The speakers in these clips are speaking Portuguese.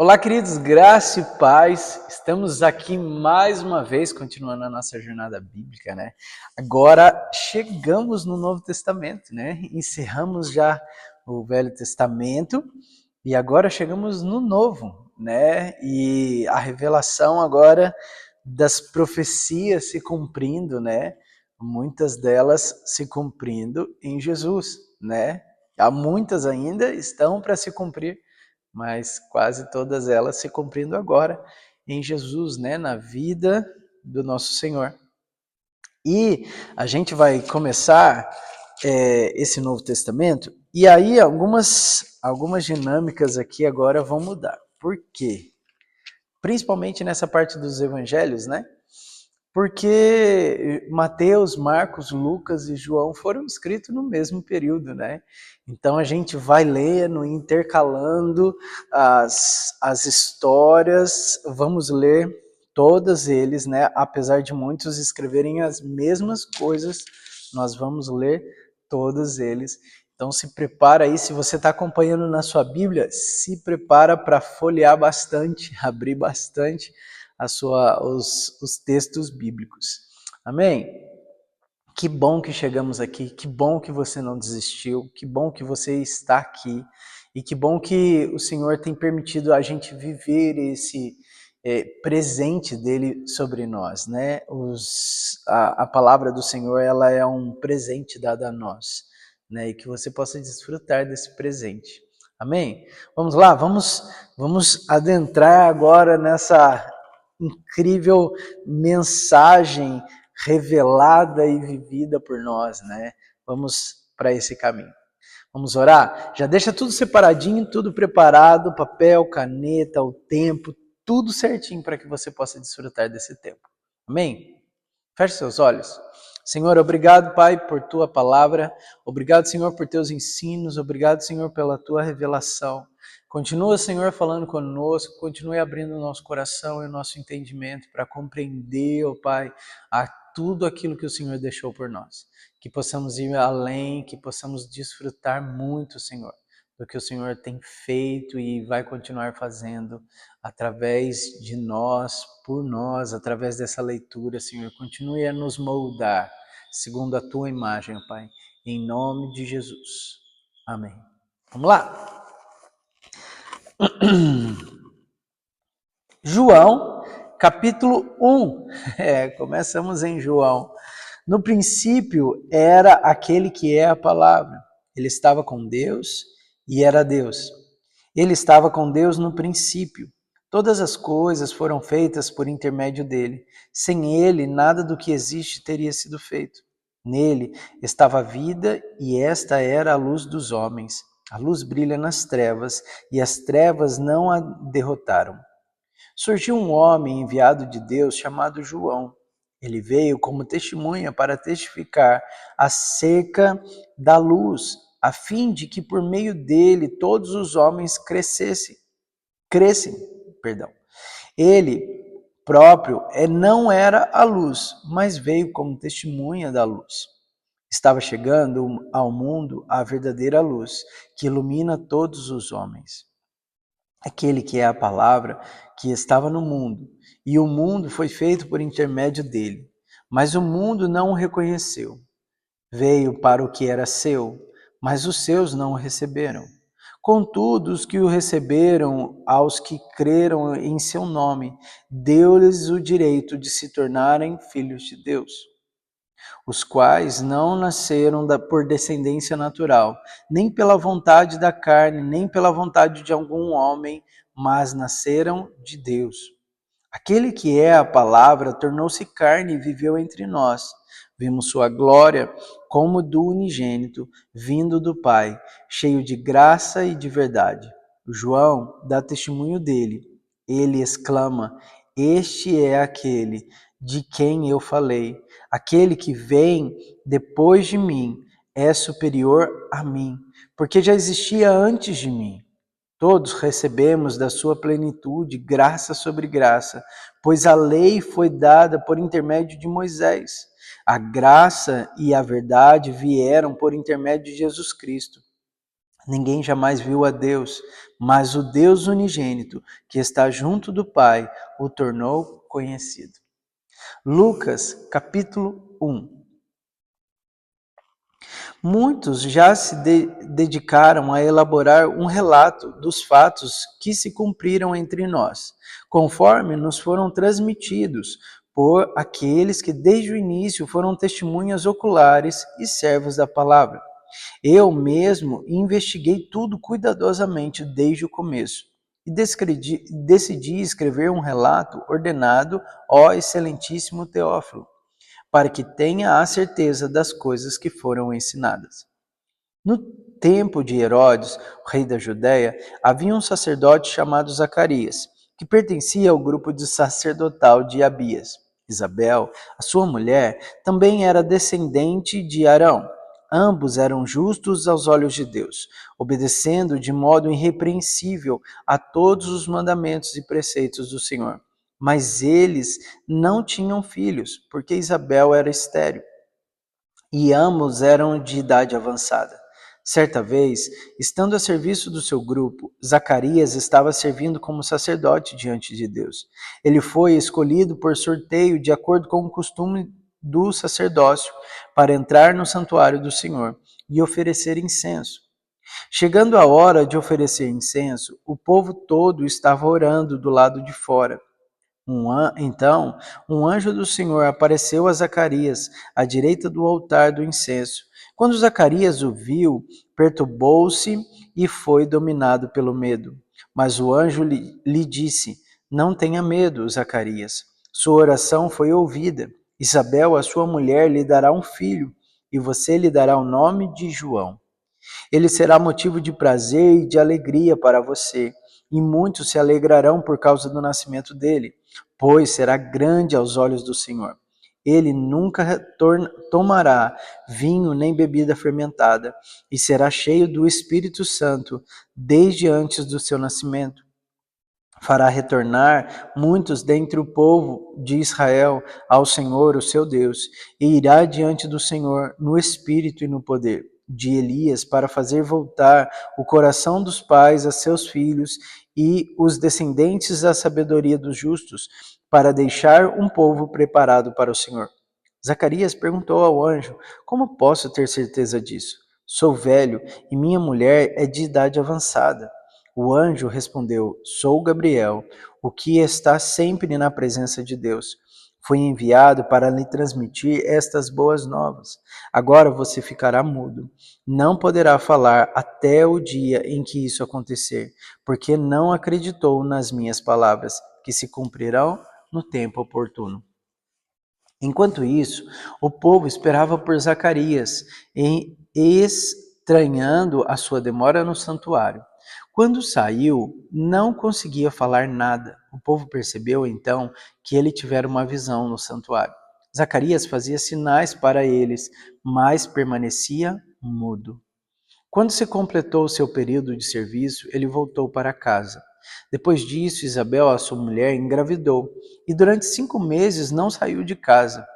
Olá, queridos, graça e paz. Estamos aqui mais uma vez, continuando a nossa jornada bíblica, né? Agora chegamos no Novo Testamento, né? Encerramos já o Velho Testamento e agora chegamos no Novo, né? E a revelação agora das profecias se cumprindo, né? Muitas delas se cumprindo em Jesus, né? Há muitas ainda estão para se cumprir, mas quase todas elas se cumprindo agora em Jesus, né, na vida do nosso Senhor. E a gente vai começar esse Novo Testamento, e aí algumas dinâmicas aqui agora vão mudar. Por quê? Principalmente nessa parte dos evangelhos, né? Porque Mateus, Marcos, Lucas e João foram escritos no mesmo período, né? Então a gente vai lendo, intercalando as histórias, vamos ler todos eles, né? Apesar de muitos escreverem as mesmas coisas, nós vamos ler todos eles. Então se prepara aí, se você está acompanhando na sua Bíblia, se prepara para folhear bastante, abrir bastante os textos bíblicos. Amém? Que bom que chegamos aqui, que bom que você não desistiu, que bom que você está aqui e que bom que o Senhor tem permitido a gente viver esse presente dele sobre nós, né? A palavra do Senhor, ela é um presente dado a nós, né? E que você possa desfrutar desse presente. Amém? Vamos lá, vamos adentrar agora nessa incrível mensagem revelada e vivida por nós, né? Vamos para esse caminho. Vamos orar? Já deixa tudo separadinho, tudo preparado, papel, caneta, o tempo, tudo certinho para que você possa desfrutar desse tempo. Amém? Feche seus olhos. Senhor, obrigado, Pai, por tua palavra. Obrigado, Senhor, por teus ensinos. Obrigado, Senhor, pela tua revelação. Continua, Senhor, falando conosco. Continue abrindo o nosso coração e o nosso entendimento para compreender, ó Pai, a tudo aquilo que o Senhor deixou por nós. Que possamos ir além, que possamos desfrutar muito, Senhor, do que o Senhor tem feito e vai continuar fazendo através de nós, por nós, através dessa leitura, Senhor. Continue a nos moldar segundo a tua imagem, ó Pai, em nome de Jesus. Amém. Vamos lá. João, capítulo 1. Começamos em João. No princípio era aquele que é a palavra. Ele estava com Deus e era Deus. Ele estava com Deus no princípio. Todas as coisas foram feitas por intermédio dele. Sem ele, nada do que existe teria sido feito. Nele estava a vida e esta era a luz dos homens. A luz brilha nas trevas e as trevas não a derrotaram. Surgiu um homem enviado de Deus chamado João. Ele veio como testemunha para testificar acerca da luz, a fim de que por meio dele todos os homens crescem. Ele próprio não era a luz, mas veio como testemunha da luz. Estava chegando ao mundo a verdadeira luz, que ilumina todos os homens. Aquele que é a palavra que estava no mundo, e o mundo foi feito por intermédio dele, mas o mundo não o reconheceu. Veio para o que era seu, mas os seus não o receberam. Contudo, os que o receberam, aos que creram em seu nome, deu-lhes o direito de se tornarem filhos de Deus, os quais não nasceram por descendência natural, nem pela vontade da carne, nem pela vontade de algum homem, mas nasceram de Deus. Aquele que é a palavra tornou-se carne e viveu entre nós. Vimos sua glória como do unigênito, vindo do Pai, cheio de graça e de verdade. João dá testemunho dele. Ele exclama: Este é aquele de quem eu falei. Aquele que vem depois de mim é superior a mim, porque já existia antes de mim. Todos recebemos da sua plenitude graça sobre graça, pois a lei foi dada por intermédio de Moisés. A graça e a verdade vieram por intermédio de Jesus Cristo. Ninguém jamais viu a Deus, mas o Deus unigênito, que está junto do Pai, o tornou conhecido. Lucas, capítulo 1. Muitos já se dedicaram a elaborar um relato dos fatos que se cumpriram entre nós, conforme nos foram transmitidos por aqueles que desde o início foram testemunhas oculares e servos da palavra. Eu mesmo investiguei tudo cuidadosamente desde o começo e decidi escrever um relato ordenado, ó excelentíssimo Teófilo, para que tenha a certeza das coisas que foram ensinadas. No tempo de Herodes, o rei da Judéia, havia um sacerdote chamado Zacarias, que pertencia ao grupo de sacerdotal de Abias. Isabel, a sua mulher, também era descendente de Arão. Ambos eram justos aos olhos de Deus, obedecendo de modo irrepreensível a todos os mandamentos e preceitos do Senhor. Mas eles não tinham filhos, porque Isabel era estéril e ambos eram de idade avançada. Certa vez, estando a serviço do seu grupo, Zacarias estava servindo como sacerdote diante de Deus. Ele foi escolhido por sorteio de acordo com o costume do sacerdócio para entrar no santuário do Senhor e oferecer incenso. Chegando a hora de oferecer incenso, o povo todo estava orando do lado de fora. Então, um anjo do Senhor apareceu a Zacarias, à direita do altar do incenso. Quando Zacarias o viu, perturbou-se e foi dominado pelo medo. Mas o anjo lhe disse: Não tenha medo, Zacarias. Sua oração foi ouvida. Isabel, a sua mulher, lhe dará um filho, e você lhe dará o nome de João. Ele será motivo de prazer e de alegria para você, e muitos se alegrarão por causa do nascimento dele, pois será grande aos olhos do Senhor. Ele nunca tomará vinho nem bebida fermentada, e será cheio do Espírito Santo desde antes do seu nascimento. Fará retornar muitos dentre o povo de Israel ao Senhor, o seu Deus, e irá diante do Senhor no espírito e no poder de Elias, para fazer voltar o coração dos pais a seus filhos e os descendentes à sabedoria dos justos, para deixar um povo preparado para o Senhor. Zacarias perguntou ao anjo: Como posso ter certeza disso? Sou velho e minha mulher é de idade avançada. O anjo respondeu: Sou Gabriel, o que está sempre na presença de Deus. Fui enviado para lhe transmitir estas boas novas. Agora você ficará mudo. Não poderá falar até o dia em que isso acontecer, porque não acreditou nas minhas palavras, que se cumprirão no tempo oportuno. Enquanto isso, o povo esperava por Zacarias, estranhando a sua demora no santuário. Quando saiu, não conseguia falar nada. O povo percebeu então que ele tivera uma visão no santuário. Zacarias fazia sinais para eles, mas permanecia mudo. Quando se completou o seu período de serviço, ele voltou para casa. Depois disso, Isabel, a sua mulher, engravidou e durante 5 meses não saiu de casa.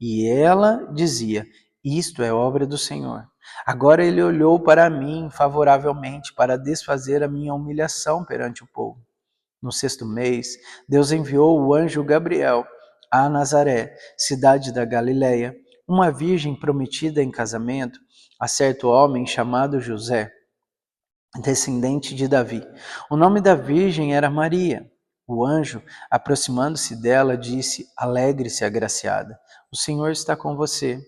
E ela dizia: Isto é obra do Senhor. Agora ele olhou para mim favoravelmente para desfazer a minha humilhação perante o povo. No 6º mês, Deus enviou o anjo Gabriel a Nazaré, cidade da Galileia, uma virgem prometida em casamento a certo homem chamado José, descendente de Davi. O nome da virgem era Maria. O anjo, aproximando-se dela, disse: Alegre-se, agraciada, o Senhor está com você.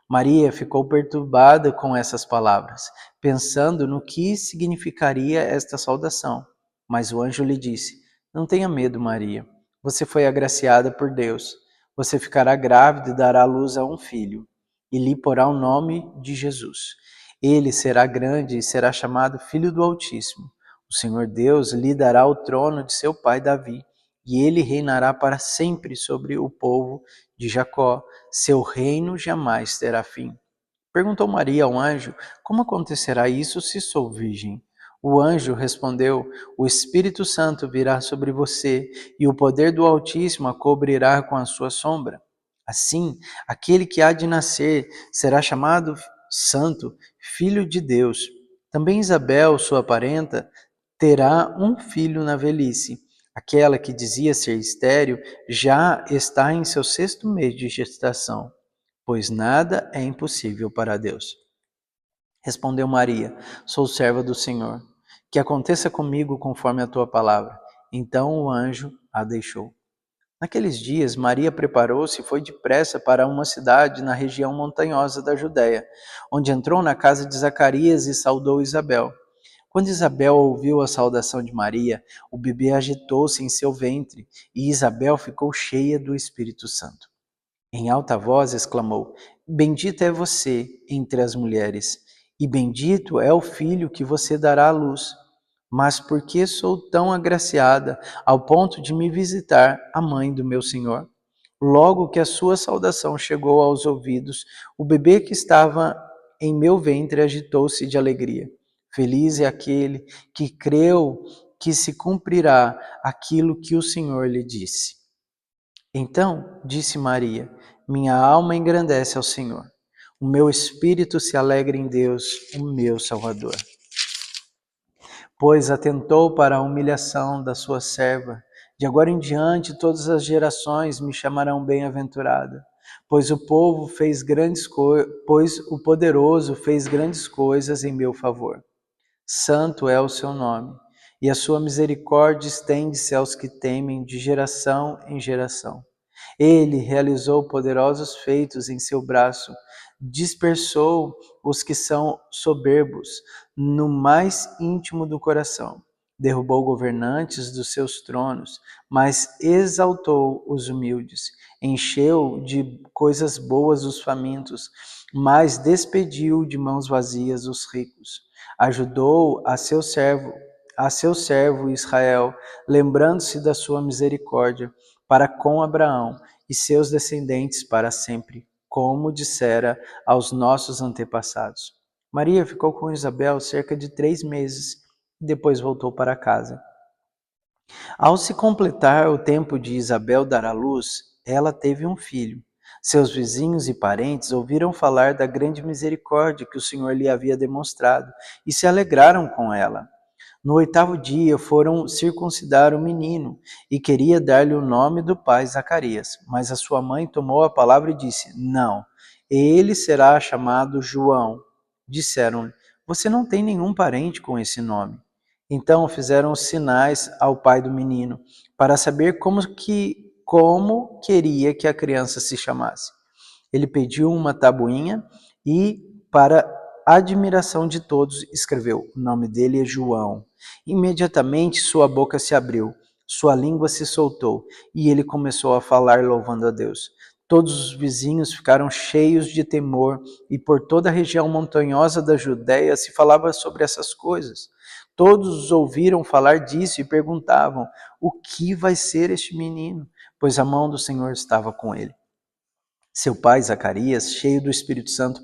Maria ficou perturbada com essas palavras, pensando no que significaria esta saudação. Mas o anjo lhe disse: Não tenha medo, Maria. Você foi agraciada por Deus. Você ficará grávida e dará à luz a um filho, e lhe porá o nome de Jesus. Ele será grande e será chamado Filho do Altíssimo. O Senhor Deus lhe dará o trono de seu pai Davi, e ele reinará para sempre sobre o povo de Jacó. Seu reino jamais terá fim. Perguntou Maria ao anjo: Como acontecerá isso se sou virgem? O anjo respondeu: O Espírito Santo virá sobre você, e o poder do Altíssimo a cobrirá com a sua sombra. Assim, aquele que há de nascer será chamado Santo, Filho de Deus. Também Isabel, sua parenta, terá um filho na velhice. Aquela que dizia ser estéril já está em seu 6º mês de gestação, pois nada é impossível para Deus. Respondeu Maria: Sou serva do Senhor. Que aconteça comigo conforme a tua palavra. Então o anjo a deixou. Naqueles dias, Maria preparou-se e foi depressa para uma cidade na região montanhosa da Judéia, onde entrou na casa de Zacarias e saudou Isabel. Quando Isabel ouviu a saudação de Maria, o bebê agitou-se em seu ventre e Isabel ficou cheia do Espírito Santo. Em alta voz exclamou: Bendita é você entre as mulheres, e bendito é o filho que você dará à luz. Mas por que sou tão agraciada ao ponto de me visitar a mãe do meu Senhor? Logo que a sua saudação chegou aos ouvidos, o bebê que estava em meu ventre agitou-se de alegria. Feliz é aquele que creu que se cumprirá aquilo que o Senhor lhe disse. Então disse Maria: Minha alma engrandece ao Senhor. O meu espírito se alegra em Deus, o meu Salvador. Pois atentou para a humilhação da sua serva. De agora em diante todas as gerações me chamarão bem-aventurada, pois o poderoso fez grandes coisas em meu favor. Santo é o seu nome, e a sua misericórdia estende-se aos que temem de geração em geração. Ele realizou poderosos feitos em seu braço, dispersou os que são soberbos no mais íntimo do coração. Derrubou governantes dos seus tronos, mas exaltou os humildes. Encheu de coisas boas os famintos, mas despediu de mãos vazias os ricos. Ajudou a seu servo Israel, lembrando-se da sua misericórdia para com Abraão e seus descendentes para sempre, como dissera aos nossos antepassados. Maria ficou com Isabel cerca de 3 meses e depois voltou para casa. Ao se completar o tempo de Isabel dar à luz, ela teve um filho. Seus vizinhos e parentes ouviram falar da grande misericórdia que o Senhor lhe havia demonstrado e se alegraram com ela. No 8º dia foram circuncidar o menino e queria dar-lhe o nome do pai Zacarias. Mas a sua mãe tomou a palavra e disse: Não, ele será chamado João. Disseram-lhe: Você não tem nenhum parente com esse nome. Então fizeram sinais ao pai do menino para saber como queria que a criança se chamasse. Ele pediu uma tabuinha e, para admiração de todos, escreveu: O nome dele é João. Imediatamente sua boca se abriu, sua língua se soltou e ele começou a falar louvando a Deus. Todos os vizinhos ficaram cheios de temor e por toda a região montanhosa da Judéia se falava sobre essas coisas. Todos ouviram falar disso e perguntavam: O que vai ser este menino? Pois a mão do Senhor estava com ele. Seu pai Zacarias, cheio do Espírito Santo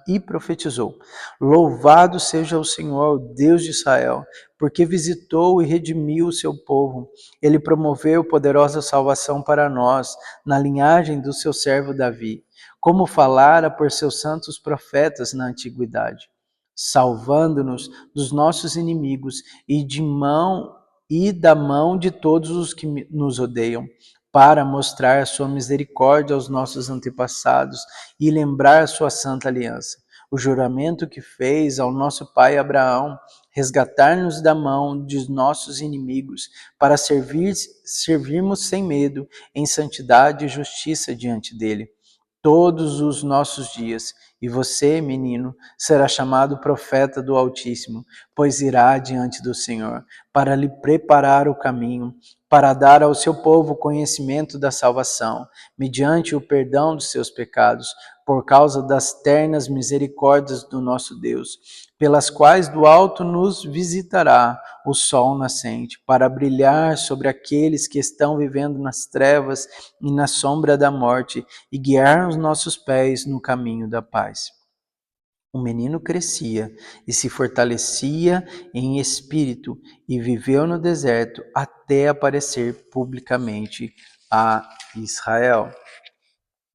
e profetizou: Louvado seja o Senhor, o Deus de Israel, porque visitou e redimiu o seu povo. Ele promoveu poderosa salvação para nós, na linhagem do seu servo Davi, como falara por seus santos profetas na antiguidade, salvando-nos dos nossos inimigos e da mão de todos os que nos odeiam, para mostrar a sua misericórdia aos nossos antepassados e lembrar a sua santa aliança, o juramento que fez ao nosso pai Abraão, resgatar-nos da mão de nossos inimigos, para servirmos sem medo, em santidade e justiça diante dele todos os nossos dias. E você, menino, será chamado profeta do Altíssimo, pois irá diante do Senhor, para lhe preparar o caminho, para dar ao seu povo conhecimento da salvação, mediante o perdão dos seus pecados, por causa das ternas misericórdias do nosso Deus, pelas quais do alto nos visitará o sol nascente, para brilhar sobre aqueles que estão vivendo nas trevas e na sombra da morte, e guiar os nossos pés no caminho da paz. O menino crescia e se fortalecia em espírito e viveu no deserto até aparecer publicamente a Israel.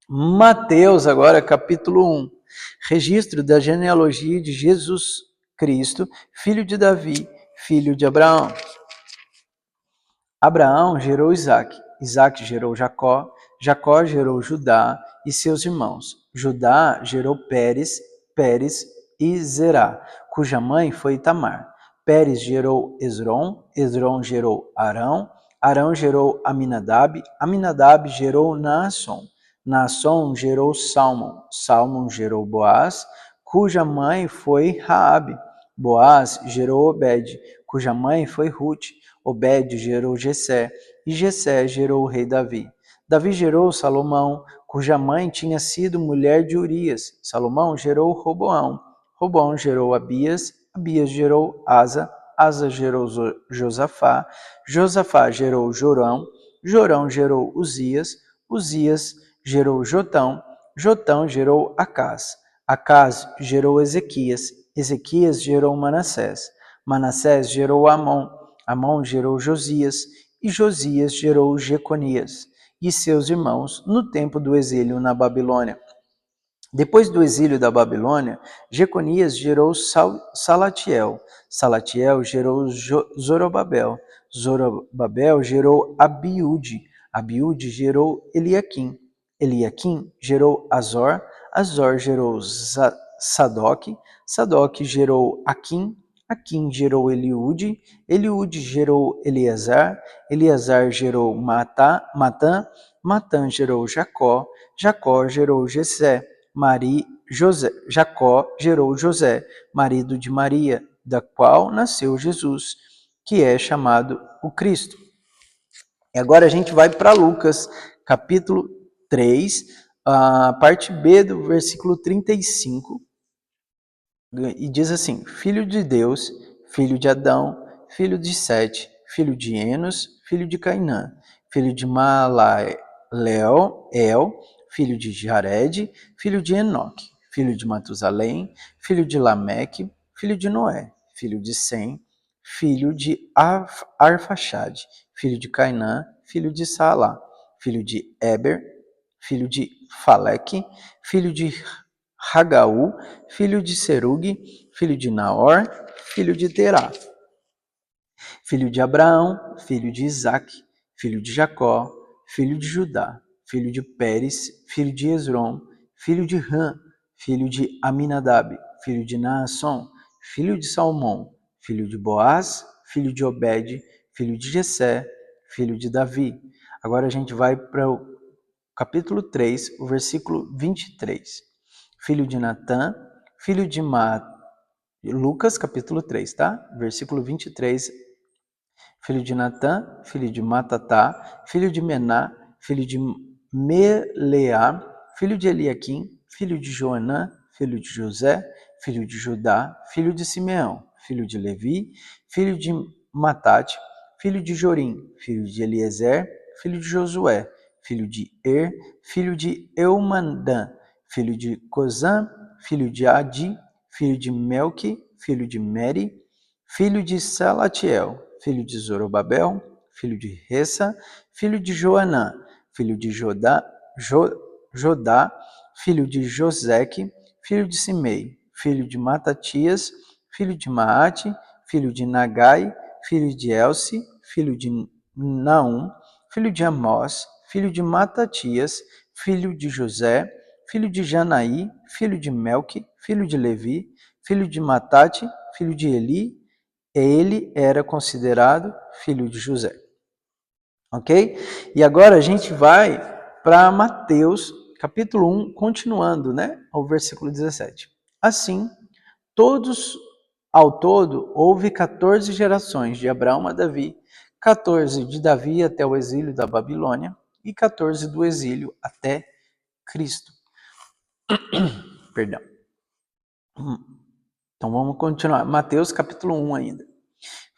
Mateus, agora capítulo 1. Registro da genealogia de Jesus Cristo, filho de Davi, filho de Abraão. Abraão gerou Isaque, Isaque gerou Jacó, Jacó gerou Judá e seus irmãos. Judá gerou Pérez, Pérez e Zerá, cuja mãe foi Tamar. Pérez gerou Esrom, Esrom gerou Arão, Arão gerou Aminadab, Aminadab gerou Naasson, Naasson gerou Salmão, Salmão gerou Boaz, cuja mãe foi Raabe. Boaz gerou Obed, cuja mãe foi Ruth. Obed gerou Jessé, e Jessé gerou o rei Davi. Davi gerou Salomão, cuja mãe tinha sido mulher de Urias. Salomão gerou Roboão. Roboão gerou Abias, Abias gerou Asa, Asa gerou Josafá, Josafá gerou Jorão, Jorão gerou Uzias, Uzias gerou Jotão, Jotão gerou Acás, Acás gerou Ezequias, Ezequias gerou Manassés, Manassés gerou Amon, Amon gerou Josias, e Josias gerou Jeconias e seus irmãos no tempo do exílio na Babilônia. Depois do exílio da Babilônia, Jeconias gerou Salatiel, Salatiel gerou Zorobabel, Zorobabel gerou Abiúde, Abiúde gerou Eliaquim, Eliaquim gerou Azor, Azor gerou Sadoc, Sadoc gerou Aquim, Aquim gerou Eliúde, Eliúde gerou Eleazar, Eleazar gerou Matã, Matã gerou Jacó, Jacó gerou Jessé, Jacó gerou José, marido de Maria, da qual nasceu Jesus, que é chamado o Cristo. E agora a gente vai para Lucas, capítulo 3, a parte B do versículo 35, e diz assim: filho de Deus, filho de Adão, filho de Sete, filho de Enos, filho de Cainã, filho de Maleel, filho de Jared, filho de Enoque, filho de Matusalém, filho de Lameque, filho de Noé, filho de Sem, filho de Arfaxade, filho de Cainã, filho de Salá, filho de Eber, filho de Faleque, filho de Hagaú, filho de Serug, filho de Naor, filho de Terá, filho de Abraão, filho de Isaque, filho de Jacó, filho de Judá, filho de Pérez, filho de Esrom, filho de Ram, filho de Aminadab, filho de Naasson, filho de Salmão, filho de Boaz, filho de Obed, filho de Jessé, filho de Davi. Agora a gente vai para o capítulo 3, o versículo 23. Filho de Natã, filho de Lucas, capítulo 3, tá? Versículo 23. Filho de Natã, filho de Matatá, filho de Mená, filho de Meleá, filho de Eliaquim, filho de Joanã, filho de José, filho de Judá, filho de Simeão, filho de Levi, filho de Matate, filho de Jorim, filho de Eliezer, filho de Josué, filho de filho de Eumandã, filho de Cozã, filho de Adi, filho de Melque, filho de Meri, filho de Salatiel, filho de Zorobabel, filho de Ressa, filho de Joanã, filho de Jodá, filho de Joseque, filho de Simei, filho de Matatias, filho de Maate, filho de Nagai, filho de Elsi, filho de Naum, filho de Amós, filho de Matatias, filho de José, filho de Janaí, filho de Melque, filho de Levi, filho de Matate, filho de Eli. Ele era considerado filho de José. Ok? E agora a gente vai para Mateus, capítulo 1, continuando, né? Ao versículo 17. Assim, ao todo, houve 14 gerações de Abraão a Davi, 14 de Davi até o exílio da Babilônia e 14 do exílio até Cristo. Perdão. Então vamos continuar. Mateus capítulo 1 ainda.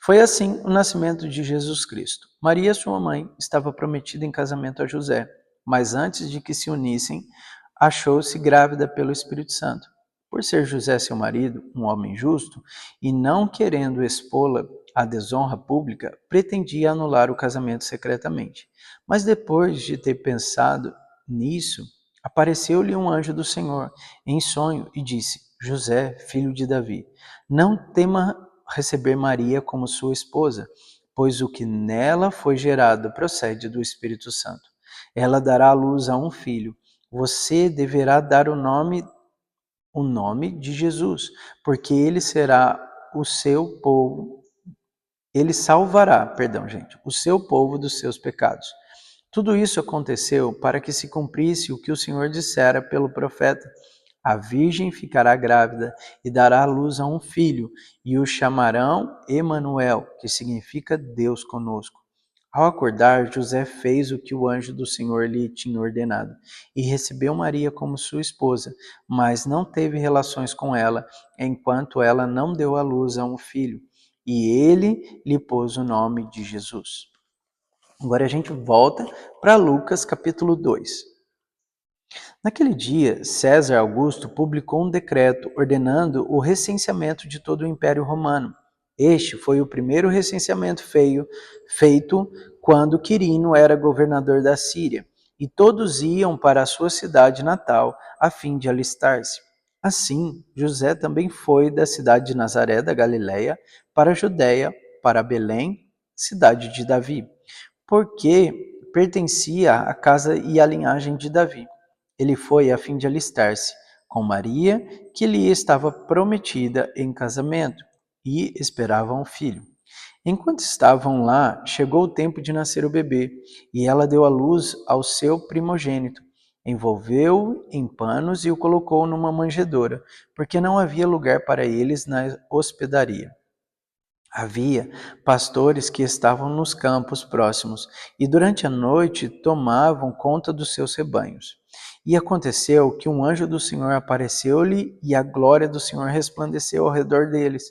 Foi assim o nascimento de Jesus Cristo. Maria, sua mãe, estava prometida em casamento a José, mas antes de que se unissem, achou-se grávida pelo Espírito Santo. Por ser José seu marido, um homem justo, e não querendo expô-la à desonra pública, pretendia anular o casamento secretamente. Mas depois de ter pensado nisso, Apareceu-lhe um anjo do Senhor em sonho e disse: José, filho de Davi, não tema receber Maria como sua esposa, pois o que nela foi gerado procede do Espírito Santo. Ela dará à luz a um filho. Você deverá dar o nome de Jesus, porque ele será o seu povo, ele salvará, perdão, gente, o seu povo dos seus pecados. Tudo isso aconteceu para que se cumprisse o que o Senhor dissera pelo profeta: a virgem ficará grávida e dará à luz a um filho, e o chamarão Emanuel, que significa Deus conosco. Ao acordar, José fez o que o anjo do Senhor lhe tinha ordenado e recebeu Maria como sua esposa, mas não teve relações com ela, enquanto ela não deu à luz a um filho, e ele lhe pôs o nome de Jesus. Agora a gente volta para Lucas capítulo 2. Naquele dia, César Augusto publicou um decreto ordenando o recenseamento de todo o Império Romano. Este foi o primeiro recenseamento feito quando Quirino era governador da Síria, e todos iam para a sua cidade natal a fim de alistar-se. Assim, José também foi da cidade de Nazaré da Galiléia para a Judéia, para Belém, cidade de Davi, porque pertencia à casa e à linhagem de Davi. Ele foi a fim de alistar-se com Maria, que lhe estava prometida em casamento, e esperava um filho. Enquanto estavam lá, chegou o tempo de nascer o bebê, e ela deu à luz ao seu primogênito. Envolveu-o em panos e o colocou numa manjedoura, porque não havia lugar para eles na hospedaria. Havia pastores que estavam nos campos próximos e durante a noite tomavam conta dos seus rebanhos. E aconteceu que um anjo do Senhor apareceu-lhe e a glória do Senhor resplandeceu ao redor deles.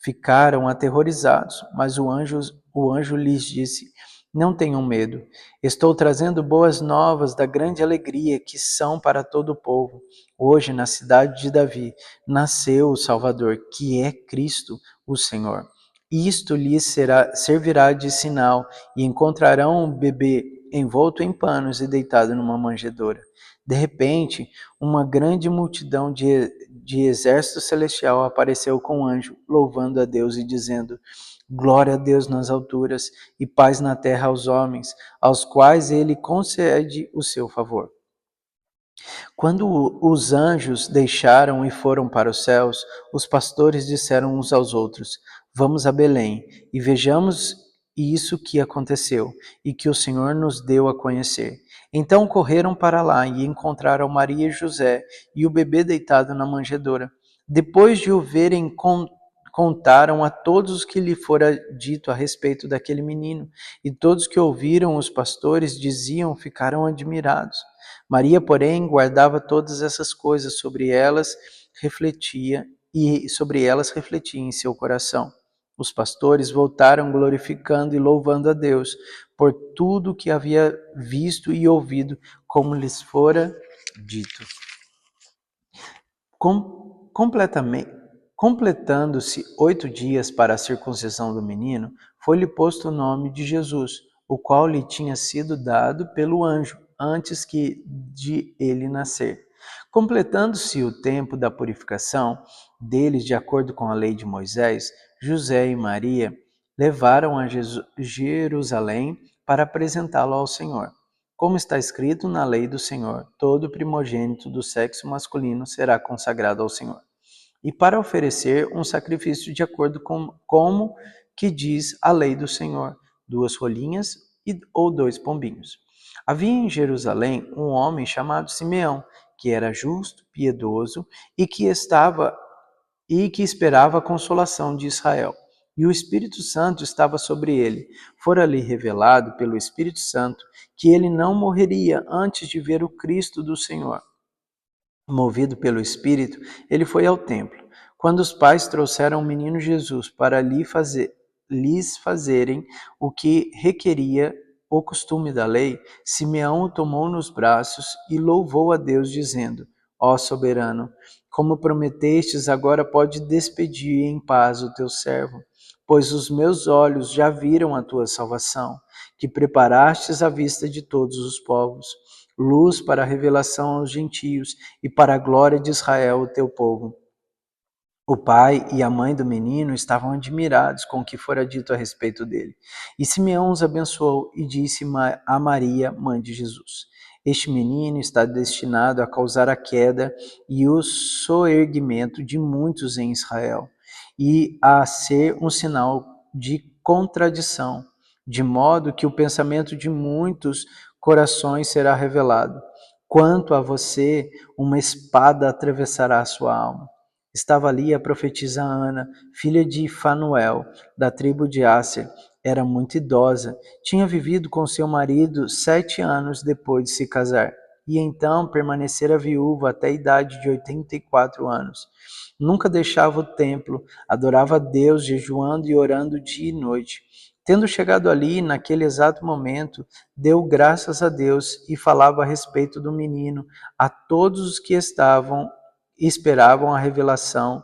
Ficaram aterrorizados, mas o anjo lhes disse: Não tenham medo. Estou trazendo boas novas da grande alegria que são para todo o povo. Hoje, na cidade de Davi, nasceu o Salvador, que é Cristo, o Senhor. Isto lhes servirá de sinal, e encontrarão um bebê envolto em panos e deitado numa manjedoura. De repente, uma grande multidão de exército celestial apareceu com o anjo, louvando a Deus e dizendo: Glória a Deus nas alturas e paz na terra aos homens, aos quais ele concede o seu favor. Quando os anjos deixaram e foram para os céus, os pastores disseram uns aos outros: Vamos a Belém e vejamos isso que aconteceu e que o Senhor nos deu a conhecer. Então correram para lá e encontraram Maria e José e o bebê deitado na manjedoura. Depois de o verem, contaram a todos o que lhe fora dito a respeito daquele menino, e todos que ouviram os pastores diziam, ficaram admirados. Maria, porém, guardava todas essas coisas, sobre elas refletia em seu coração. Os pastores voltaram glorificando e louvando a Deus por tudo que havia visto e ouvido, como lhes fora dito. Completando-se 8 dias para a circuncisão do menino, foi-lhe posto o nome de Jesus, o qual lhe tinha sido dado pelo anjo antes de ele nascer. Completando-se o tempo da purificação deles de acordo com a lei de Moisés, José e Maria levaram a Jerusalém para apresentá-lo ao Senhor. Como está escrito na lei do Senhor, todo primogênito do sexo masculino será consagrado ao Senhor. E para oferecer um sacrifício de acordo com como que diz a lei do Senhor, 2 rolinhas ou 2 pombinhos. Havia em Jerusalém um homem chamado Simeão, que era justo, piedoso e que esperava a consolação de Israel. E o Espírito Santo estava sobre ele. Fora-lhe revelado pelo Espírito Santo que ele não morreria antes de ver o Cristo do Senhor. Movido pelo Espírito, ele foi ao templo. Quando os pais trouxeram o menino Jesus para lhes fazerem o que requeria o costume da lei, Simeão o tomou nos braços e louvou a Deus, dizendo: Ó soberano, como prometestes, agora pode despedir em paz o teu servo, pois os meus olhos já viram a tua salvação, que preparastes à vista de todos os povos, luz para a revelação aos gentios e para a glória de Israel, o teu povo. O pai e a mãe do menino estavam admirados com o que fora dito a respeito dele. E Simeão os abençoou e disse a Maria, mãe de Jesus: Este menino está destinado a causar a queda e o soerguimento de muitos em Israel, e a ser um sinal de contradição, de modo que o pensamento de muitos corações será revelado. Quanto a você, uma espada atravessará a sua alma. Estava ali a profetisa Ana, filha de Fanuel, da tribo de Asser. Era muito idosa, tinha vivido com seu marido 7 anos depois de se casar, e então permanecera viúva até a idade de 84 anos. Nunca deixava o templo, adorava a Deus jejuando e orando dia e noite. Tendo chegado ali, naquele exato momento, deu graças a Deus e falava a respeito do menino a todos os que esperavam a revelação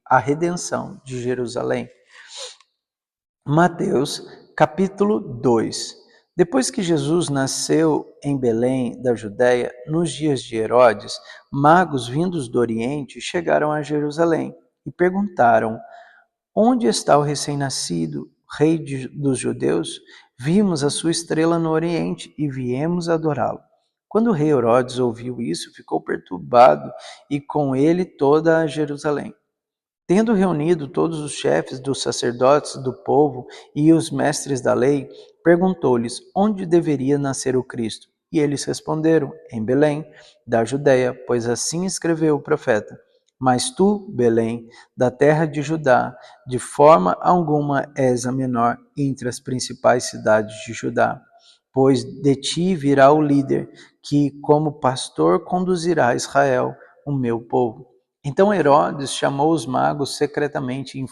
a redenção de Jerusalém. Mateus, capítulo 2. Depois que Jesus nasceu em Belém, da Judéia, nos dias de Herodes, magos vindos do Oriente chegaram a Jerusalém e perguntaram: Onde está o recém-nascido, rei dos judeus? Vimos a sua estrela no Oriente e viemos adorá-lo. Quando o rei Herodes ouviu isso, ficou perturbado e com ele toda a Jerusalém. Tendo reunido todos os chefes dos sacerdotes do povo e os mestres da lei, perguntou-lhes onde deveria nascer o Cristo. E eles responderam: Em Belém, da Judéia, pois assim escreveu o profeta. Mas tu, Belém, da terra de Judá, de forma alguma és a menor entre as principais cidades de Judá, pois de ti virá o líder, que como pastor conduzirá Israel, o meu povo. Então Herodes chamou os magos secretamente e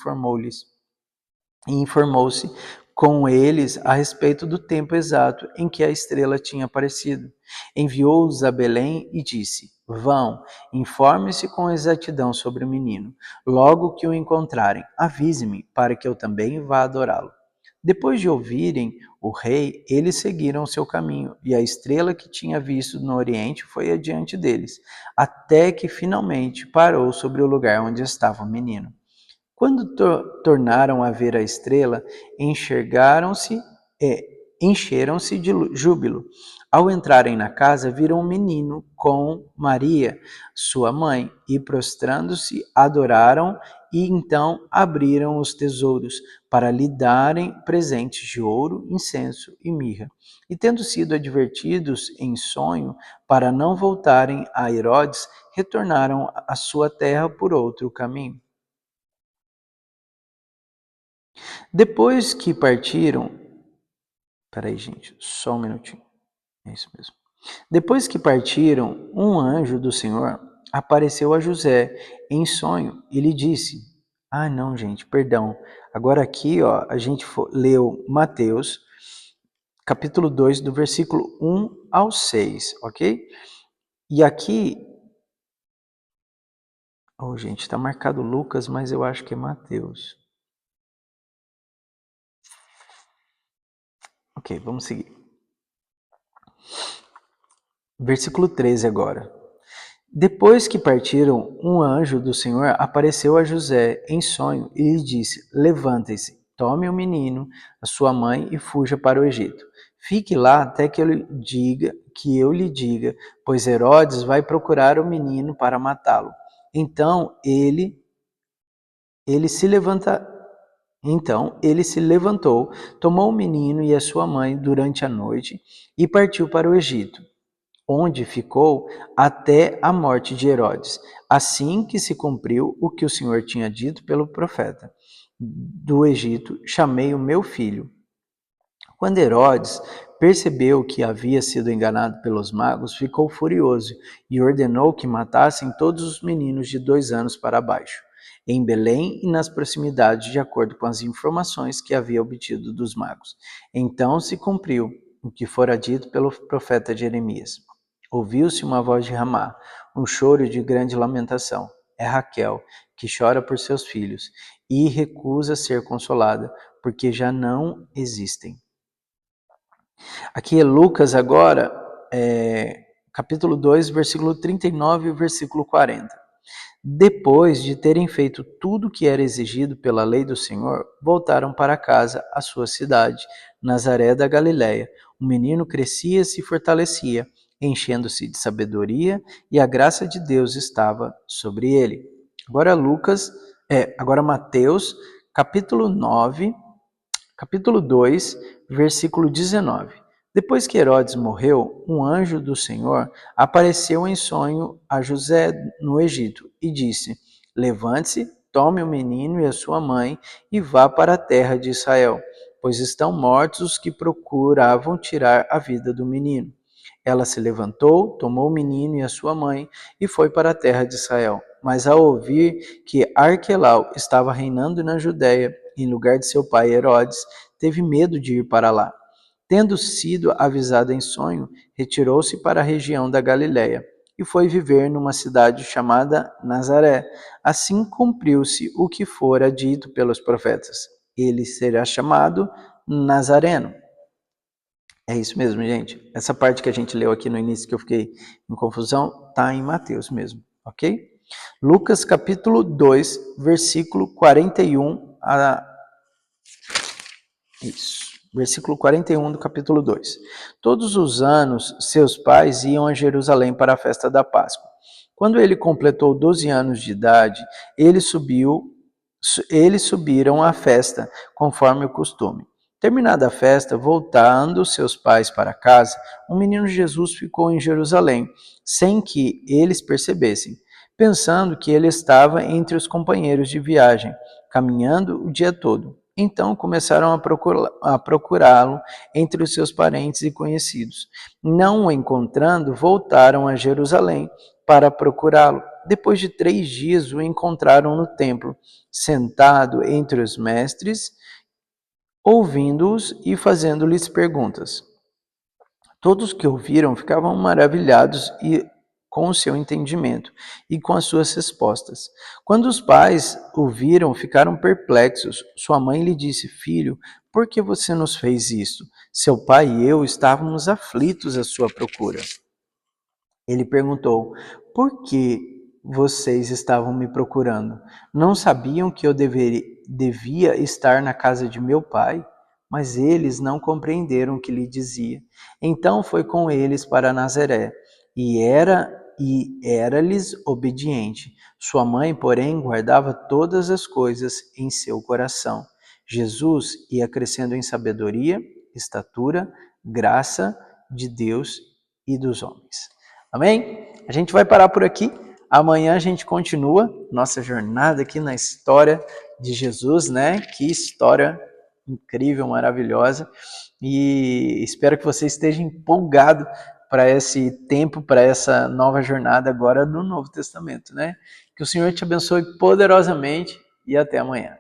informou-se com eles a respeito do tempo exato em que a estrela tinha aparecido. Enviou-os a Belém e disse: Vão, informe-se com exatidão sobre o menino. Logo que o encontrarem, avise-me, para que eu também vá adorá-lo. Depois de ouvirem o rei, eles seguiram seu caminho, e a estrela que tinha visto no oriente foi adiante deles, até que finalmente parou sobre o lugar onde estava o menino. Quando tornaram a ver a estrela, enxergaram-se, encheram-se de júbilo. Ao entrarem na casa, viram um menino com Maria, sua mãe, e prostrando-se, adoraram e então abriram os tesouros para lhe darem presentes de ouro, incenso e mirra. E tendo sido advertidos em sonho para não voltarem a Herodes, retornaram à sua terra por outro caminho. Depois que partiram. Peraí, gente, só um minutinho. É isso mesmo. Depois que partiram, um anjo do Senhor apareceu a José em sonho e lhe disse: Ah, não, gente, perdão. Agora aqui, ó, a gente leu Mateus, capítulo 2, do versículo 1 ao 6, ok? E aqui, oh, gente, está marcado Lucas, mas eu acho que é Mateus. Ok, vamos seguir. Versículo 13 agora. Depois que partiram, um anjo do Senhor apareceu a José em sonho e lhe disse: Levante-se, tome o menino, a sua mãe e fuja para o Egito. Fique lá até que eu lhe diga, pois Herodes vai procurar o menino para matá-lo. Então ele se levanta então ele se levantou, tomou o menino e a sua mãe durante a noite e partiu para o Egito, onde ficou até a morte de Herodes, assim que se cumpriu o que o Senhor tinha dito pelo profeta. Do Egito chamei o meu filho. Quando Herodes percebeu que havia sido enganado pelos magos, ficou furioso e ordenou que matassem todos os meninos de 2 anos para baixo, em Belém e nas proximidades, de acordo com as informações que havia obtido dos magos. Então se cumpriu o que fora dito pelo profeta Jeremias. Ouviu-se uma voz de Ramá, um choro de grande lamentação. É Raquel, que chora por seus filhos e recusa ser consolada, porque já não existem. Aqui Lucas agora capítulo 2, versículo 39 e versículo 40. Depois de terem feito tudo o que era exigido pela lei do Senhor, voltaram para casa, a sua cidade, Nazaré da Galiléia. O menino crescia e se fortalecia, enchendo-se de sabedoria, e a graça de Deus estava sobre ele. Agora Mateus, capítulo 9, capítulo 2, versículo 19. Depois que Herodes morreu, um anjo do Senhor apareceu em sonho a José no Egito e disse: Levante-se, tome o menino e a sua mãe e vá para a terra de Israel, pois estão mortos os que procuravam tirar a vida do menino. Ela se levantou, tomou o menino e a sua mãe e foi para a terra de Israel. Mas ao ouvir que Arquelau estava reinando na Judéia, em lugar de seu pai Herodes, teve medo de ir para lá. Tendo sido avisada em sonho, retirou-se para a região da Galiléia e foi viver numa cidade chamada Nazaré. Assim cumpriu-se o que fora dito pelos profetas: ele será chamado Nazareno. É isso mesmo, gente. Essa parte que a gente leu aqui no início que eu fiquei em confusão, está em Mateus mesmo, ok? Lucas capítulo 2, versículo 41 a... Isso. Versículo 41 do capítulo 2. Todos os anos, seus pais iam a Jerusalém para a festa da Páscoa. Quando ele completou 12 anos de idade, eles subiram à festa, conforme o costume. Terminada a festa, voltando seus pais para casa, o menino Jesus ficou em Jerusalém, sem que eles percebessem, pensando que ele estava entre os companheiros de viagem, caminhando o dia todo. Então começaram a procurá-lo entre os seus parentes e conhecidos. Não o encontrando, voltaram a Jerusalém para procurá-lo. Depois de 3 dias, o encontraram no templo, sentado entre os mestres, ouvindo-os e fazendo-lhes perguntas. Todos que ouviram ficavam maravilhados com o seu entendimento e com as suas respostas. Quando os pais o viram, ficaram perplexos. Sua mãe lhe disse: Filho, por que você nos fez isto? Seu pai e eu estávamos aflitos à sua procura. Ele perguntou: Por que vocês estavam me procurando? Não sabiam que eu devia estar na casa de meu pai? Mas eles não compreenderam o que lhe dizia. Então foi com eles para Nazaré, e era-lhes obediente. Sua mãe, porém, guardava todas as coisas em seu coração. Jesus ia crescendo em sabedoria, estatura, graça de Deus e dos homens. Amém? A gente vai parar por aqui. Amanhã a gente continua nossa jornada aqui na história de Jesus, né? Que história incrível, maravilhosa. E espero que você esteja empolgado para esse tempo, para essa nova jornada agora no Novo Testamento, né? Que o Senhor te abençoe poderosamente e até amanhã.